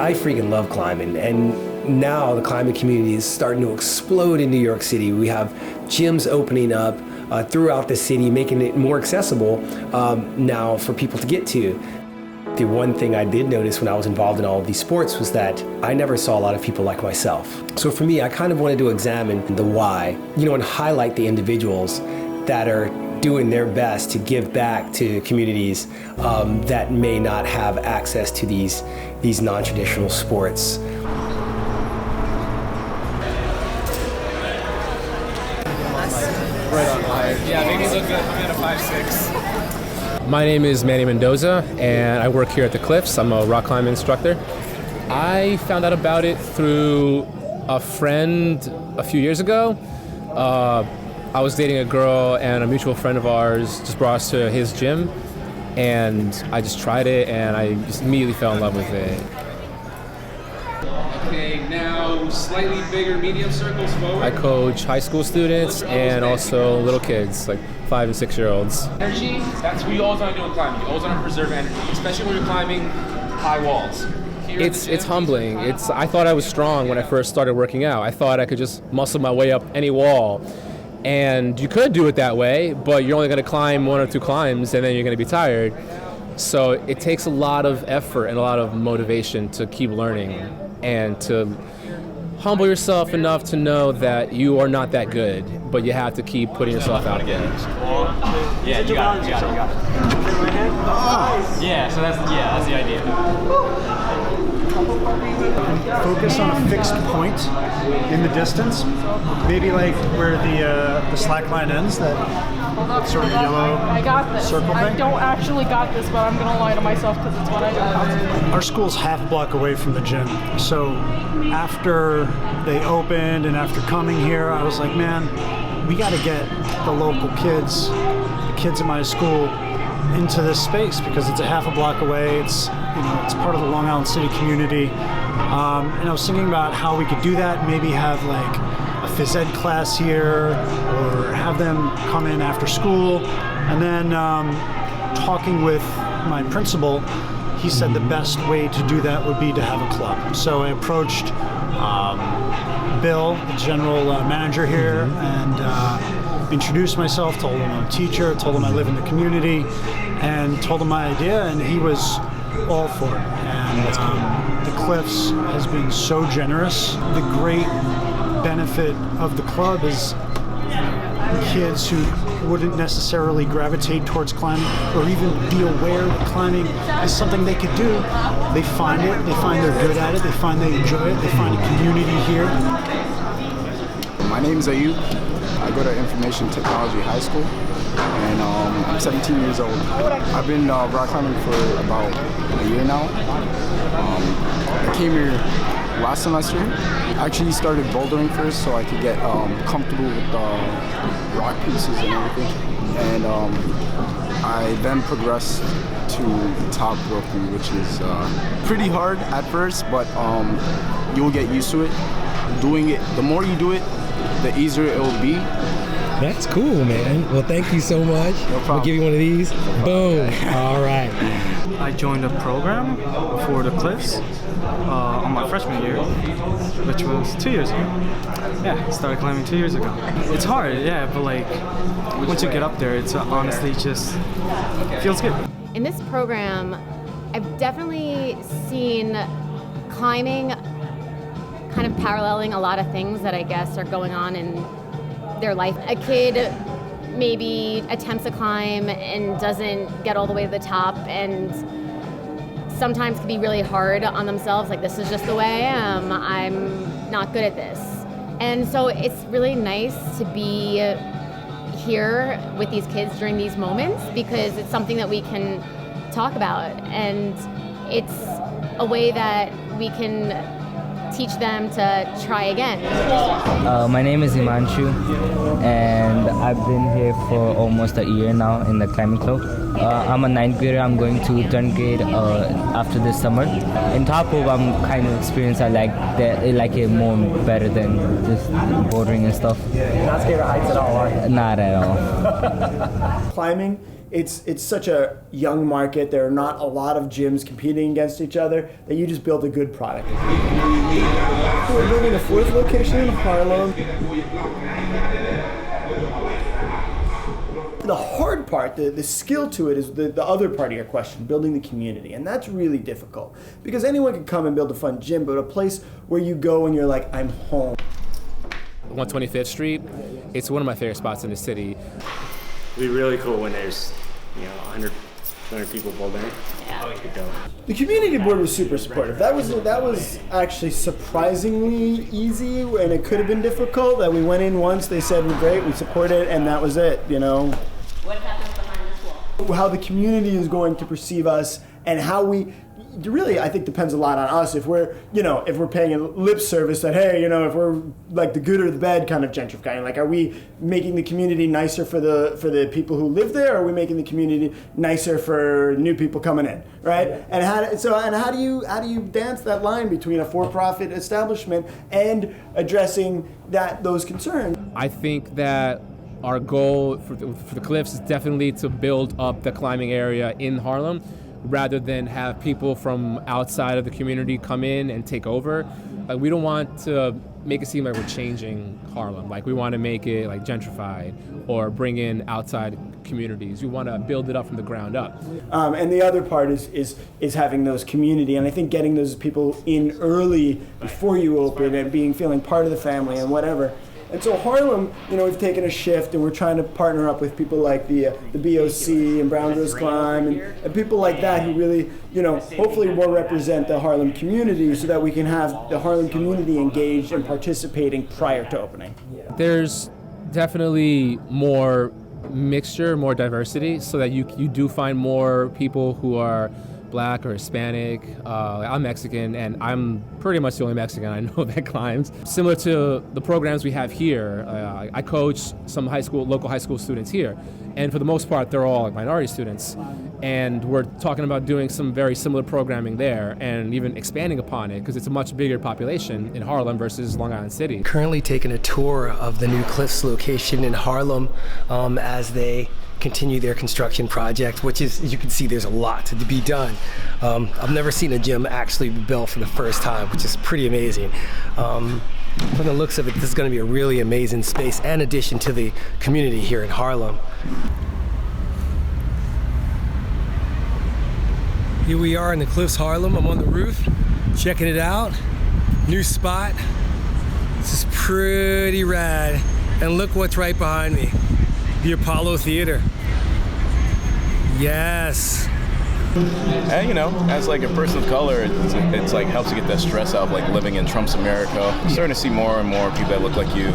I freaking love climbing, and now the climbing community is starting to explode in New York City. We have gyms opening up throughout the city, making it more accessible now for people to get to. The one thing I did notice when I was involved in all of these sports was that I never saw a lot of people like myself. So for me, I kind of wanted to examine the why, and highlight the individuals that are doing their best to give back to communities that may not have access to these non-traditional sports. Right on high. Yeah, maybe look good. I'm at a 5'6". My name is Manny Mendoza, and I work here at the Cliffs. I'm a rock climbing instructor. I found out about it through a friend a few years ago. I was dating a girl, and a mutual friend of ours just brought us to his gym, and I just tried it, and I just immediately fell in love with it. Okay, now slightly bigger medium circles forward. I coach high school students and also little kids, like 5 and 6 year olds. Energy, that's what you always want to do in climbing. You always want to preserve energy, especially when you're climbing high walls. It's humbling. I thought I was strong when I first started working out. I thought I could just muscle my way up any wall. And you could do it that way, but you're only going to climb 1 or 2 climbs and then you're going to be tired. So it takes a lot of effort and a lot of motivation to keep learning and to humble yourself enough to know that you are not that good, but you have to keep putting yourself out there. Yeah, you got it. Yeah, so that's the idea. Focus on a fixed point in the distance, maybe like where the slack line ends, that sort of yellow I got this. circle thing. I don't actually got this, but I'm gonna lie to myself because it's what I know. Our school's half a block away from the gym, so after they opened and after coming here, I was like, man, we got to get the local kids, the kids in my school, into this space because it's a half a block away. It's it's part of the Long Island City community, and I was thinking about how we could do that. Maybe have like a phys ed class here, or have them come in after school. And then talking with my principal, he said the best way to do that would be to have a club. So I approached Bill, the general manager here, and introduced myself, told him I'm a teacher, told him I live in the community, and told him my idea, and he was all for it. And the Cliffs has been so generous. The great benefit of the club is kids who wouldn't necessarily gravitate towards climbing or even be aware that climbing is something they could do. They find it, they find they're good at it, they find they enjoy it, they find a community here. My name is Ayub. I go to Information Technology High School, and I'm 17 years old. I've been rock climbing for about a year now. I came here last semester. I actually started bouldering first so I could get comfortable with rock pieces and everything. And I then progressed to top roping, which is pretty hard at first, but you'll get used to it. Doing it, the more you do it, the easier it will be. That's cool, man. Well, thank you so much. No problem. I'll give you one of these. Boom. All right. I joined a program for the Cliffs on my freshman year, which was 2 years ago. Yeah, started climbing 2 years ago. It's hard, yeah, but like once you get up there, it's honestly just feels good. In this program, I've definitely seen climbing kind of paralleling a lot of things that I guess are going on in their life. A kid maybe attempts to climb and doesn't get all the way to the top, and sometimes can be really hard on themselves, like this is just the way I am, I'm not good at this. And so it's really nice to be here with these kids during these moments because it's something that we can talk about, and it's a way that we can teach them to try again. My name is Imanshu, and I've been here for almost a year now in the climbing club. I'm a 9th grader. I'm going to 10th grade after this summer. In top rope, I'm kind of experienced. I like it more better than just bouldering and stuff. Yeah, you're not scared of heights at all, are you? Not at all. Climbing, it's such a young market. There are not a lot of gyms competing against each other, that you just build a good product. We're building a 4th location in Harlem. The hard part, the skill to it, is the other part of your question, building the community. And that's really difficult, because anyone can come and build a fun gym, but a place where you go and you're like, I'm home. 125th Street, it's one of my favorite spots in the city. It'd be really cool when there's, 100, 200 people bouldering. Yeah. The community board was super supportive. That was actually surprisingly easy, and it could have been difficult. That we went in once, they said we're great, we support it, and that was it. What happens behind this wall? How the community is going to perceive us, and how we. Really, I think depends a lot on us. If we're, if we're paying a lip service that, hey, if we're like the good or the bad kind of gentrifying, like, are we making the community nicer for the people who live there, or are we making the community nicer for new people coming in, right? And how do you dance that line between a for-profit establishment and addressing those concerns? I think that our goal for the Cliffs is definitely to build up the climbing area in Harlem, rather than have people from outside of the community come in and take over. Like, we don't want to make it seem like we're changing Harlem. Like, we want to make it like gentrified or bring in outside communities. We want to build it up from the ground up. And the other part is having those community, and I think getting those people in early before you open and feeling part of the family and whatever. And so Harlem, we've taken a shift, and we're trying to partner up with people like the BOC and Brown Goes Climb and people like that who really, hopefully will represent the Harlem community, so that we can have the Harlem community engaged and participating prior to opening. There's definitely more mixture, more diversity, so that you do find more people who are Black or Hispanic. I'm Mexican, and I'm pretty much the only Mexican I know that climbs. Similar to the programs we have here, I coach some local high school students here, and for the most part, they're all minority students. And we're talking about doing some very similar programming there, and even expanding upon it, because it's a much bigger population in Harlem versus Long Island City. Currently taking a tour of the new Cliffs location in Harlem as they continue their construction project, which is, as you can see, there's a lot to be done. I've never seen a gym actually be built for the first time, which is pretty amazing. From the looks of it, this is going to be a really amazing space and addition to the community here in Harlem. Here we are in the Cliffs Harlem. I'm on the roof, checking it out. New spot. This is pretty rad. And look what's right behind me. The Apollo Theater. Yes. And as like a person of color, it's like helps you get that stress out of like living in Trump's America. I'm starting to see more and more people that look like you.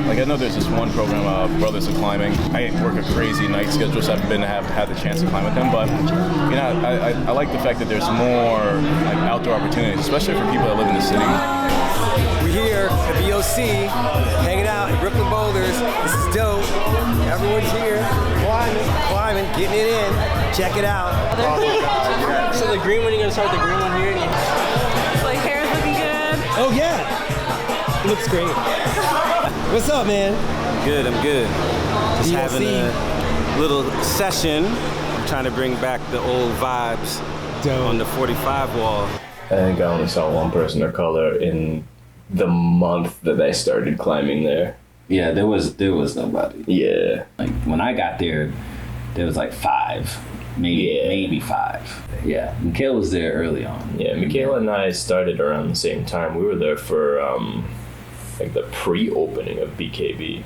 Like, I know there's this one program, Brothers of Climbing. I work a crazy night schedule, so I haven't had the chance to climb with them. But I like the fact that there's more like outdoor opportunities, especially for people that live in the city. We're here at BOC, hanging out in Brooklyn Boulders. This is dope. Everyone's here, climbing, getting it in. Check it out. Oh my God. So the green one, you gotta start the green one here. Like, hair's looking good. Oh yeah, it looks great. What's up, man? I'm good. Just BOC. having a little session. I'm trying to bring back the old vibes on the 45 wall. I think I only saw one person of color in the month that I started climbing there. Yeah, there was nobody. Yeah. Like, when I got there was like 5, maybe 5. Yeah, Mikhail was there early on. Yeah, Mikhail and I started around the same time. We were there for like the pre-opening of BKB.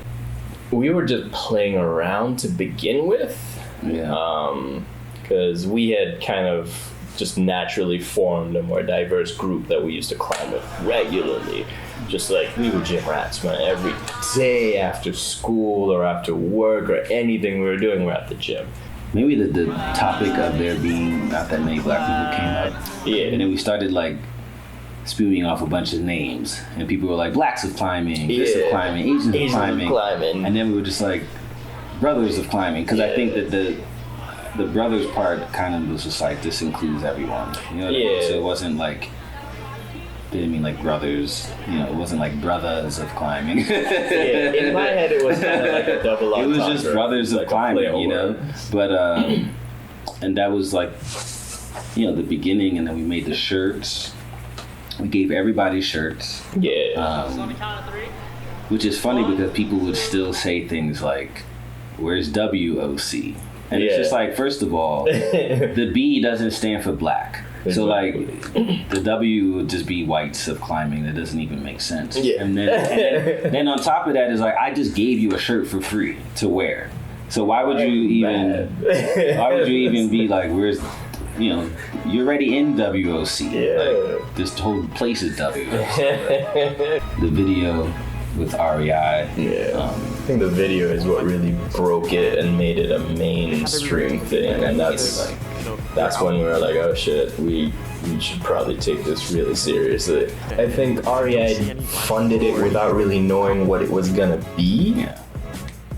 We were just playing around to begin with. Yeah. Because we had kind of just naturally formed a more diverse group that we used to climb with regularly. Just like, we were gym rats, man. Every day after school or after work or anything we were doing, we're at the gym. Maybe the topic of there being not that many Black people came up. Yeah. And then we started like spewing off a bunch of names, and people were like, Blacks of climbing, this of climbing, Asians of climbing. And then we were just like, brothers of climbing, because I think that the brothers part kind of was just like, this includes everyone. You know what I mean? So it wasn't like, didn't mean like brothers, you know, it wasn't like brothers of climbing. In my head it was kind of like a double entendre. It was just brothers of climbing, you know? But, and that was like, you know, the beginning, and then we made the shirts. We gave everybody shirts. Which is funny because people would still say things like, where's WOC? And it's just like, first of all, the B doesn't stand for black. So like, the W would just be whites of climbing. That doesn't even make sense. And then on top of that is like, I just gave you a shirt for free to wear. So why would you even be like, where's, you know, you're already in WOC. Like, this whole place is WOC. The video with REI. I think the video is what really broke it and made it a mainstream thing, and that's when we were like, oh shit, we should probably take this really seriously. I think REI funded it without really knowing what it was gonna be.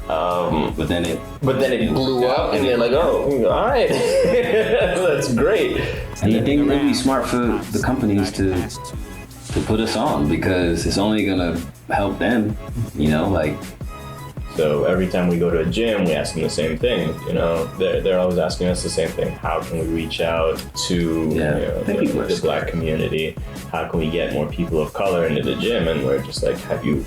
But then it blew up, and they're like, oh, all right, that's great. And I think it would be smart for the companies to put us on, because it's only gonna help them, you know, like. So every time we go to a gym, we ask them the same thing. You know, they're always asking us the same thing. How can we reach out to the black community? How can we get more people of color into the gym? And we're just like, have you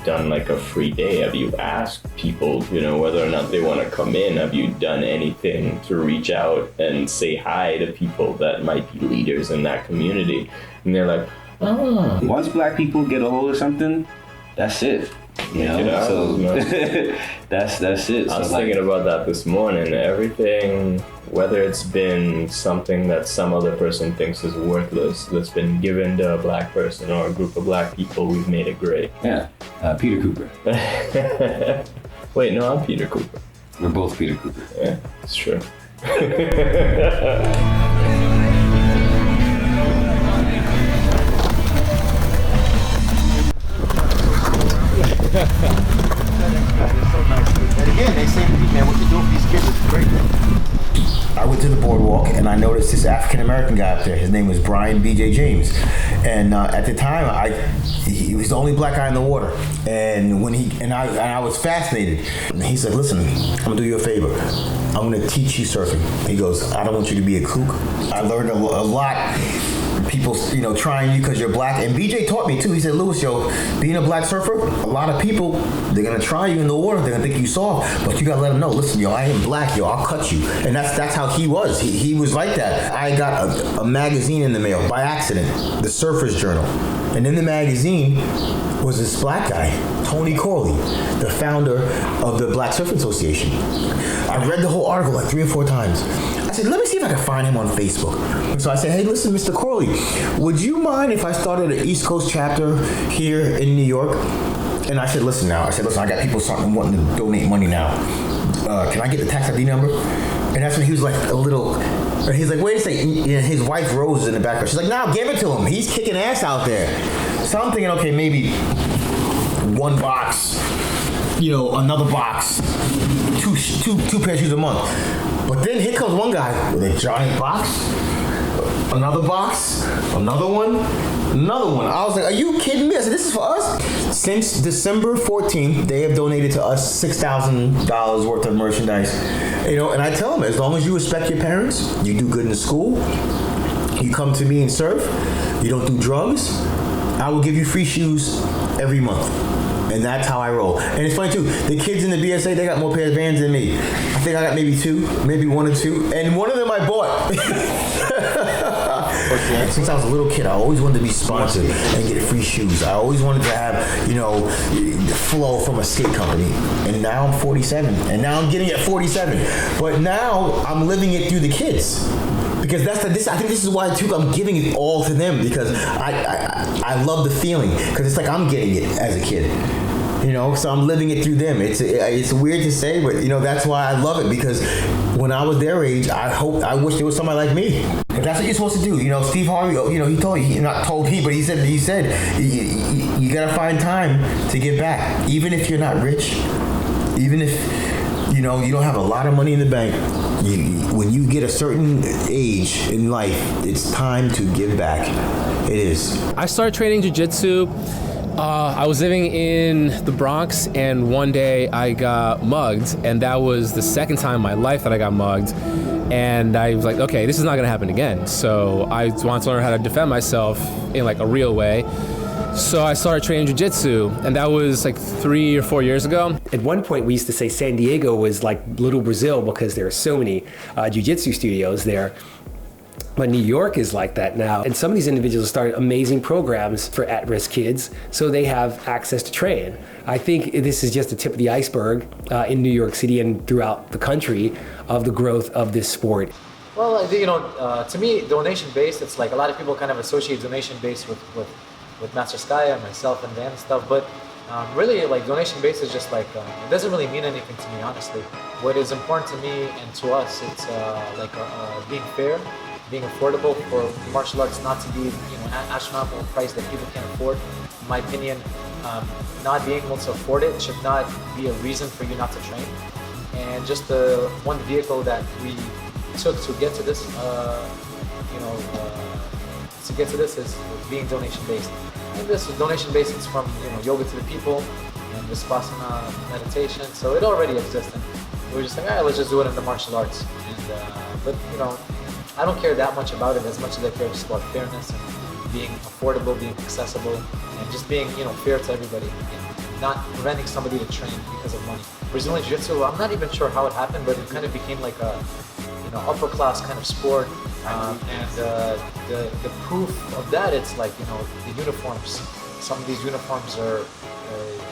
done like a free day? Have you asked people, you know, whether or not they want to come in? Have you done anything to reach out and say hi to people that might be leaders in that community? And they're like, oh. Once black people get a hold of something, that's it. You know, so that's it. I was thinking about that this morning. Everything, whether it's been something that some other person thinks is worthless, that's been given to a black person or a group of black people, we've made it great. Yeah, Peter Cooper. Wait, no, I'm Peter Cooper. We're both Peter Cooper. Yeah, it's true. And again, they say to me, man, what you doing for these kids is great. I went to the boardwalk and I noticed this African American guy up there. His name was Brian B.J. James, and at the time, he was the only black guy in the water. And when I was fascinated. And he said, "Listen, I'm gonna do you a favor. I'm gonna teach you surfing." He goes, "I don't want you to be a kook." I learned a lot. People, you know, trying you because you're black. And BJ taught me too. He said, "Lewis, yo, being a black surfer, a lot of people, they're gonna try you in the water. They're gonna think you soft, but you gotta let them know. Listen, yo, I am black, yo. I'll cut you." And that's how he was. He was like that. I got a magazine in the mail by accident, the Surfer's Journal, and in the magazine was this black guy, Tony Corley, the founder of the Black Surfing Association. I read the whole article like 3 or 4 times. I said, let me see if I can find him on Facebook. So I said, hey, listen, Mr. Corley, would you mind if I started an East Coast chapter here in New York? And I said, listen, I got people wanting to donate money now. Can I get the tax ID number? And that's when he was like he's like, wait a second. His wife Rose is in the background. She's like, no, give it to him. He's kicking ass out there. So I'm thinking, okay, maybe 1 box, you know, another box, two pair of shoes a month. But then here comes one guy with a giant box, another box, another one. I was like, are you kidding me? I said, this is for us? Since December 14th, they have donated to us $6,000 worth of merchandise. You know, and I tell them, as long as you respect your parents, you do good in school, you come to me and surf, you don't do drugs, I will give you free shoes every month. And that's how I roll. And it's funny too, the kids in the BSA, they got more pairs of Vans than me. I think I got maybe 2, maybe 1 or 2. And one of them I bought. Since I was a little kid, I always wanted to be sponsored and get free shoes. I always wanted to have, you know, the flow from a skate company. And now I'm 47. And now I'm getting it at 47. But now I'm living it through the kids. Because I think this is why too I'm giving it all to them, because I love the feeling, because it's like I'm getting it as a kid, you know. So I'm living it through them. It's weird to say, but you know that's why I love it, because when I was their age, I wish there was somebody like me. But that's what you're supposed to do, you know. Steve Harvey, you know, he told me, not told me, but he said you gotta find time to give back, even if you're not rich. even if you know you don't have a lot of money in the bank, when you get a certain age in life, it's time to give back. It is. I started training jiu-jitsu. I was living in the Bronx, and one day I got mugged, and that was the second time in my life that I got mugged. And I was like, okay, this is not gonna happen again. So I wanted to learn how to defend myself in like a real way. So I started training jiu-jitsu, and that was like 3 or 4 years ago. At one point, we used to say San Diego was like Little Brazil because there are so many jiu-jitsu studios there. But New York is like that now. And some of these individuals started amazing programs for at-risk kids so they have access to train. I think this is just the tip of the iceberg in New York City and throughout the country of the growth of this sport. Well, you know, to me, donation-based, it's like a lot of people kind of associate donation-based with Master Sky and myself and Van and stuff, but really, like, donation-based is just like, it doesn't really mean anything to me, honestly. What is important to me and to us, it's being fair, being affordable for martial arts not to be, you know, an astronomical price that people can't afford. In my opinion, not being able to afford it should not be a reason for you not to train. And just the one vehicle that we took to get to this, to get to this is being donation-based. And this is donation-based, it's from, you know, yoga to the people and Vipassana meditation. So it already exists, and we were just like, let's just do it in the martial arts. And but you know, I don't care that much about it as much as I care just about fairness and being affordable, being accessible, and just being, you know, fair to everybody and not preventing somebody to train because of money. Brazilian Jiu-Jitsu, I'm not even sure how it happened, but it kind of became like a, you know, upper class kind of sport. The proof of that, it's like, you know, the uniforms. Some of these uniforms are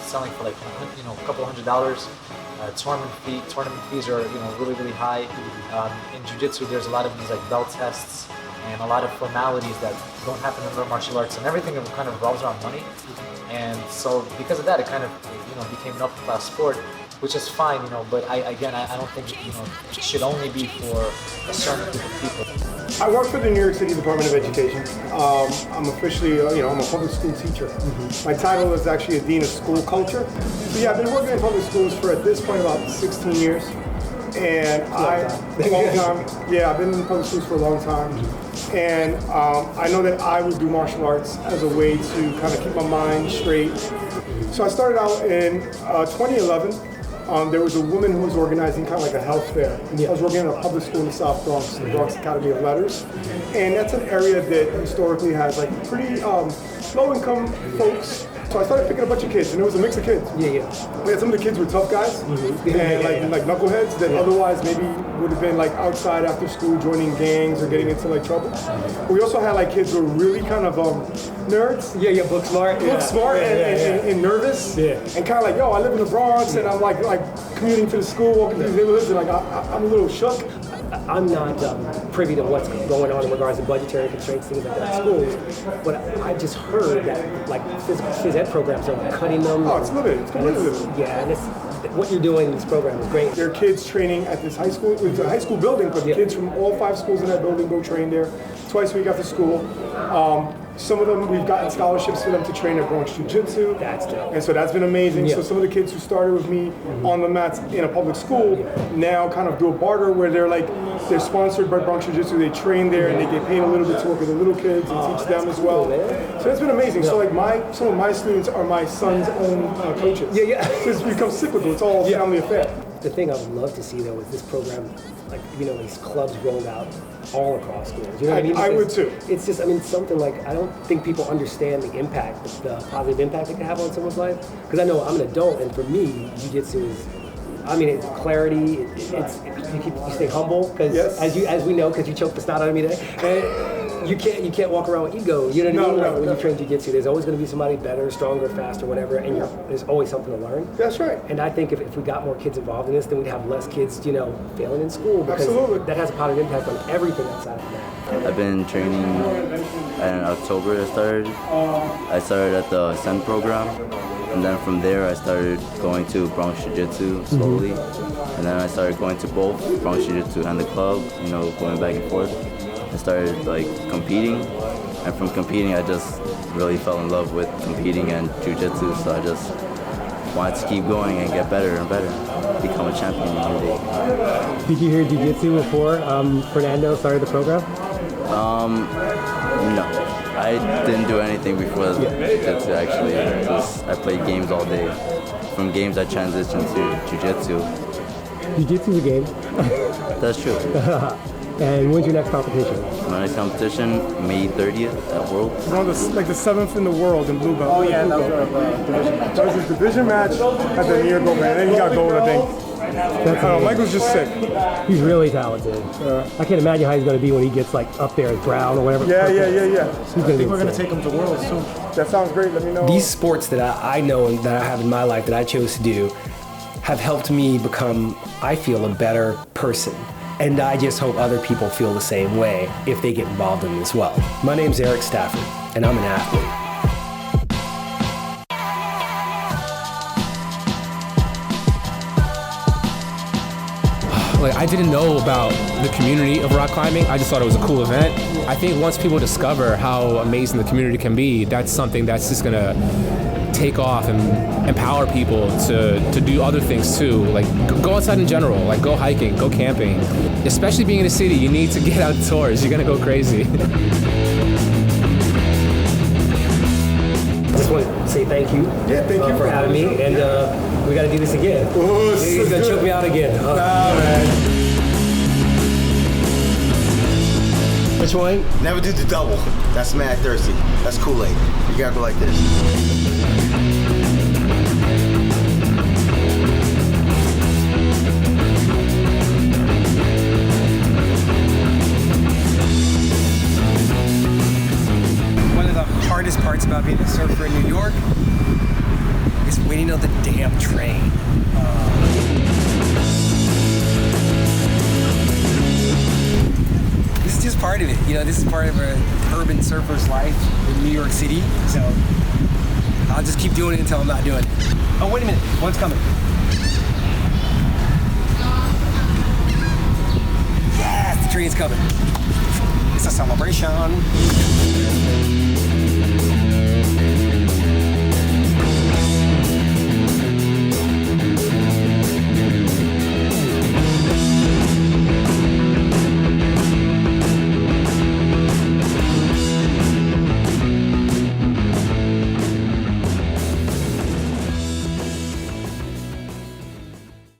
selling for like, you know, a couple $100. Tournament fees are, you know, really, really high. In jiu-jitsu, there's a lot of these like belt tests and a lot of formalities that don't happen in other martial arts, and everything kind of revolves around money. And so because of that, it kind of, you know, became an upper class sport, which is fine, you know, but I don't think, you know, it should only be for a certain group of people. I work for the New York City Department of Education. I'm officially, you know, I'm a public school teacher. My title is actually a Dean of School Culture. So yeah, I've been working in public schools for, at this point, about 16 years. And I've been in public schools for a long time. And I know that I would do martial arts as a way to kind of keep my mind straight. So I started out in 2011. There was a woman who was organizing kind of like a health fair. I was working in a public school in the South Bronx, the Bronx Academy of Letters. And that's an area that historically has like pretty low-income folks. So I started picking a bunch of kids, and it was a mix of kids. We had some of the kids were tough guys, and like knuckleheads that otherwise maybe would have been like outside after school joining gangs or getting into like trouble. We also had like kids who were really kind of nerds. Book smart. And nervous. And kind of like, yo, I live in the Bronx, and I'm like commuting to the school, walking through the neighborhoods, and like I'm a little shook. I'm not privy to what's going on in regards to budgetary constraints, things like that at schools, but I just heard that like phys ed programs are cutting them. Oh, it's limited. It's completely limited. Yeah, and what you're doing in this program is great. There are kids training at this high school. It's a high school building, but kids from all 5 schools in that building go train there twice a week after school. Some of them, we've gotten scholarships for them to train at Bronx Jiu-Jitsu. That's dope. And so that's been amazing. So some of the kids who started with me on the mats in a public school now kind of do a barter where they're sponsored by Bronx Jiu-Jitsu. They train there and they get paid a little bit to work with the little kids and teach them as well. So that's been amazing. So like some of my students are my son's own coaches. So it's become cyclical. It's all family affair. The thing I would love to see though is this program, like, you know, these clubs rolled out all across schools. You know what I mean? I would too. It's just, I mean, something like, I don't think people understand the impact, the positive impact it can have on someone's life. Because I know I'm an adult, and for me, jiu-jitsu is, I mean, it's clarity. You stay humble because, as we know, because you choked the snot out of me today. You can't walk around with ego. You know what I mean? When you train jiu-jitsu, there's always going to be somebody better, stronger, faster, whatever, and there's always something to learn. That's right. And I think if we got more kids involved in this, then we'd have less kids, you know, failing in school, because that has a positive impact on everything outside of that. I've been training in October. I started at the Ascend program, and then from there I started going to Bronx Jiu-Jitsu slowly, and then I started going to both Bronx Jiu-Jitsu and the club, you know, going back and forth. I started like competing, and from competing I just really fell in love with competing and jiu-jitsu, so I just wanted to keep going and get better and better, become a champion in a day. Did you hear jiu-jitsu before Fernando started the program? No. I didn't do anything before jiu-jitsu actually. I played games all day. From games I transitioned to jiu-jitsu. Jiu-jitsu's a game. That's true. And when's your next competition? My next competition, May 30th at Worlds. One of the, like the 7th in the world in blue belt. Oh yeah, that was a division match. That was his division match at the year ago, man. And then he got gold, I think. Michael's just sick. He's really talented. I can't imagine how he's going to be when he gets like up there as brown or whatever. Yeah. He's I think we're going to take him to Worlds soon. That sounds great. Let me know. These sports that I know and that I have in my life that I chose to do have helped me become, I feel, a better person. And I just hope other people feel the same way if they get involved in it as well. My name's Eric Stafford, and I'm an athlete. Like, I didn't know about the community of rock climbing. I just thought it was a cool event. I think once people discover how amazing the community can be, that's something that's just gonna take off and empower people to do other things too. Like, go outside in general, like go hiking, go camping. Especially being in a city, you need to get outdoors. You're gonna go crazy. Just want to say thank you. Yeah, thank you for having me, and we got to do this again. Oh, He's gonna choke me out again. Nah, man. Which one? Never do the double. That's mad thirsty. That's Kool-Aid. You gotta go like this. One of the hardest parts about being a surfer in New York is waiting on the damn train. This is just part of it. You know, this is part of an urban surfer's life in New York City. So I'll just keep doing it until I'm not doing it. Oh, wait a minute. One's coming. Yes, the train's coming. It's a celebration.